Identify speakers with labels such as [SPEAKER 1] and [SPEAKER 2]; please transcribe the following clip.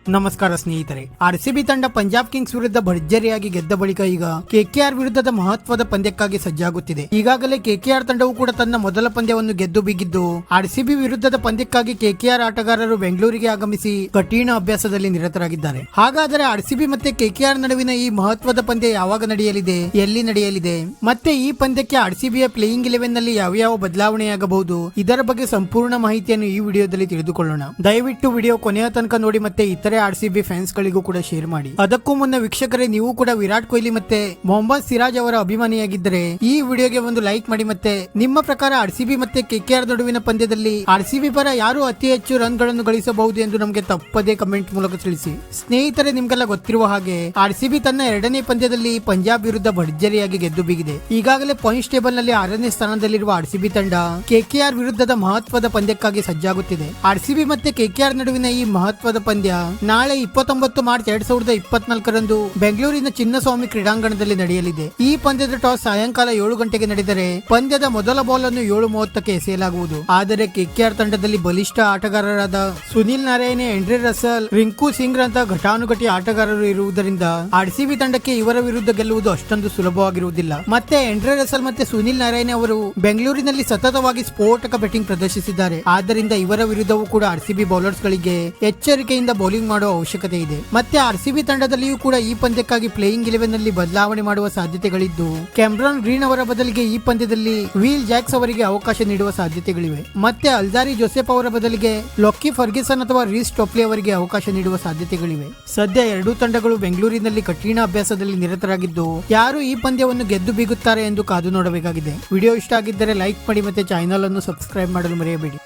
[SPEAKER 1] ನಮಸ್ಕಾರ ಸ್ನೇಹಿತರೆ. ಆರ್ಸಿಬಿ ತಂಡ ಪಂಜಾಬ್ ಕಿಂಗ್ಸ್ ವಿರುದ್ಧ ಭರ್ಜರಿಯಾಗಿ ಗೆದ್ದ ಬಳಿಕ ಈಗ ಕೆಕೆಆರ್ ವಿರುದ್ಧದ ಮಹತ್ವದ ಪಂದ್ಯಕ್ಕಾಗಿ ಸಜ್ಜಾಗುತ್ತಿದೆ. ಈಗಾಗಲೇ ಕೆಕೆಆರ್ ತಂಡವು ಕೂಡ ತನ್ನ ಮೊದಲ ಪಂದ್ಯವನ್ನು ಗೆದ್ದು ಬಿಗಿದ್ದು, ಆರ್ಸಿಬಿ ವಿರುದ್ಧದ ಪಂದ್ಯಕ್ಕಾಗಿ ಕೆಕೆಆರ್ ಆಟಗಾರರು ಬೆಂಗಳೂರಿಗೆ ಆಗಮಿಸಿ ಕಠಿಣ ಅಭ್ಯಾಸದಲ್ಲಿ ನಿರತರಾಗಿದ್ದಾರೆ. ಹಾಗಾದರೆ ಆರ್ಸಿಬಿ ಮತ್ತೆ ಕೆಕೆಆರ್ ನಡುವಿನ ಈ ಮಹತ್ವದ ಪಂದ್ಯ ಯಾವಾಗ ನಡೆಯಲಿದೆ, ಎಲ್ಲಿ ನಡೆಯಲಿದೆ, ಮತ್ತೆ ಈ ಪಂದ್ಯಕ್ಕೆ ಆರ್ಸಿಬಿಯ ಪ್ಲೇಯಿಂಗ್ 11 ನಲ್ಲಿ ಯಾವ ಬದಲಾವಣೆಯಾಗಬಹುದು, ಇದರ ಬಗ್ಗೆ ಸಂಪೂರ್ಣ ಮಾಹಿತಿಯನ್ನು ಈ ವಿಡಿಯೋದಲ್ಲಿ ತಿಳಿದುಕೊಳ್ಳೋಣ. ದಯವಿಟ್ಟು ವಿಡಿಯೋ ಕೊನೆಯ ತನಕ ನೋಡಿ ಮತ್ತೆ ಇತರ ಆರ್ಸಿಬಿ ಫ್ಯಾನ್ಸ್ ಗಳಿಗೂ ಕೂಡ ಶೇರ್ ಮಾಡಿ. ಅದಕ್ಕೂ ಮುನ್ನ ವೀಕ್ಷಕರೇ, ನೀವು ಕೂಡ ವಿರಾಟ್ ಕೊಹ್ಲಿ ಮತ್ತೆ ಮೊಹಮ್ಮದ್ ಸಿರಾಜ್ ಅವರ ಅಭಿಮಾನಿಯಾಗಿದ್ದರೆ ಈ ವಿಡಿಯೋಗೆ ಒಂದು ಲೈಕ್ ಮಾಡಿ. ಮತ್ತೆ ನಿಮ್ಮ ಪ್ರಕಾರ ಆರ್ಸಿಬಿ ಮತ್ತೆ ಕೆಕೆಆರ್ ನಡುವಿನ ಪಂದ್ಯದಲ್ಲಿ ಆರ್ಸಿಬಿ ಪರ ಯಾರು ಅತಿ ಹೆಚ್ಚು ರನ್ ಗಳನ್ನು ಗಳಿಸಬಹುದು ಎಂದು ನಮಗೆ ತಪ್ಪದೇ ಕಮೆಂಟ್ ಮೂಲಕ ತಿಳಿಸಿ. ಸ್ನೇಹಿತರೆ, ನಿಮ್ಗೆಲ್ಲ ಗೊತ್ತಿರುವ ಹಾಗೆ ಆರ್ಸಿಬಿ ತನ್ನ ಎರಡನೇ ಪಂದ್ಯದಲ್ಲಿ ಪಂಜಾಬ್ ವಿರುದ್ಧ ಭರ್ಜರಿಯಾಗಿ ಗೆದ್ದು ಬಿಗಿದೆ. ಈಗಾಗಲೇ ಪಾಯಿಂಟ್ಸ್ ಟೇಬಲ್ ನಲ್ಲಿ 6ನೇ ಸ್ಥಾನದಲ್ಲಿರುವ ಆರ್ಸಿಬಿ ತಂಡ ಕೆಕೆಆರ್ ವಿರುದ್ಧದ ಮಹತ್ವದ ಪಂದ್ಯಕ್ಕಾಗಿ ಸಜ್ಜಾಗುತ್ತಿದೆ. ಆರ್ಸಿಬಿ ಮತ್ತೆ ಕೆಕೆಆರ್ ನಡುವಿನ ಈ ಮಹತ್ವದ ಪಂದ್ಯ ನಾಳೆ 29 ಮಾರ್ಚ್ 2024ರಂದು ಬೆಂಗಳೂರಿನ ಚಿನ್ನಸ್ವಾಮಿ ಕ್ರೀಡಾಂಗಣದಲ್ಲಿ ನಡೆಯಲಿದೆ. ಈ ಪಂದ್ಯದ ಟಾಸ್ ಸಾಯಂಕಾಲ 7 ಗಂಟೆಗೆ ನಡೆದರೆ ಪಂದ್ಯದ ಮೊದಲ ಬಾಲ್ ಅನ್ನು 7:30ಕ್ಕೆ ಎಸೆಯಲಾಗುವುದು. ಆದರೆ ಕೆಕೆಆರ್ ತಂಡದಲ್ಲಿ ಬಲಿಷ್ಠ ಆಟಗಾರರಾದ ಸುನಿಲ್ ನಾರಾಯಣ್, ಆಂಡ್ರೆ ರಸಲ್, ರಿಂಕು ಸಿಂಗ್ ರಂತಹ ಘಟಾನುಘಟಿ ಆಟಗಾರರು ಇರುವುದರಿಂದ ಆರ್ಸಿಬಿ ತಂಡಕ್ಕೆ ಇವರ ವಿರುದ್ಧ ಗೆಲ್ಲುವುದು ಅಷ್ಟೊಂದು ಸುಲಭವಾಗಿರುವುದಿಲ್ಲ. ಮತ್ತೆ ಆಂಡ್ರೆ ರಸಲ್ ಮತ್ತೆ ಸುನಿಲ್ ನಾರಾಯಣ್ ಅವರು ಬೆಂಗಳೂರಿನಲ್ಲಿ ಸತತವಾಗಿ ಸ್ಫೋಟಕ ಬ್ಯಾಟಿಂಗ್ ಪ್ರದರ್ಶಿಸಿದ್ದಾರೆ. ಆದ್ದರಿಂದ ಇವರ ವಿರುದ್ಧವೂ ಕೂಡ ಆರ್ಸಿಬಿ ಬೌಲರ್ಸ್ ಗಳಿಗೆ ಎಚ್ಚರಿಕೆಯಿಂದ ಬೌಲಿಂಗ್ ಮಾಡುವ ಅವಶ್ಯಕತೆ ಇದೆ. ಮತ್ತೆ ಆರ್ಸಿಬಿ ತಂಡದಲ್ಲಿಯೂ ಕೂಡ ಈ ಪಂದ್ಯಕ್ಕಾಗಿ ಪ್ಲೇಯಿಂಗ್ 11 ನಲ್ಲಿ ಬದಲಾವಣೆ ಮಾಡುವ ಸಾಧ್ಯತೆಗಳಿದ್ದು, ಕ್ಯಾಮ್ರಾನ್ ಗ್ರೀನ್ ಅವರ ಬದಲಿಗೆ ಈ ಪಂದ್ಯದಲ್ಲಿ ವಿಲ್ ಜಾಕ್ಸ್ ಅವರಿಗೆ ಅವಕಾಶ ನೀಡುವ ಸಾಧ್ಯತೆಗಳಿವೆ. ಮತ್ತೆ ಅಲ್ಜಾರಿ ಜೋಸೆಫ್ ಅವರ ಬದಲಿಗೆ ಲೊಕ್ಕಿ ಫರ್ಗ್ಯೂಸನ್ ಅಥವಾ ರೀಸ್ ಟೋಪ್ಲಿ ಅವರಿಗೆ ಅವಕಾಶ ನೀಡುವ ಸಾಧ್ಯತೆಗಳಿವೆ. ಸದ್ಯ ಎರಡೂ ತಂಡಗಳು ಬೆಂಗಳೂರಿನಲ್ಲಿ ಕಠಿಣ ಅಭ್ಯಾಸದಲ್ಲಿ ನಿರತರಾಗಿದ್ದು, ಯಾರು ಈ ಪಂದ್ಯವನ್ನು ಗೆದ್ದು ಬೀಗುತ್ತಾರೆ ಎಂದು ಕಾದು ನೋಡಬೇಕಾಗಿದೆ. ವಿಡಿಯೋ ಇಷ್ಟ ಆಗಿದ್ದರೆ ಲೈಕ್ ಮಾಡಿ ಮತ್ತೆ ಚಾನೆಲ್ ಅನ್ನು ಸಬ್ಸ್ಕ್ರೈಬ್ ಮಾಡಲು ಮರೆಯಬೇಡಿ.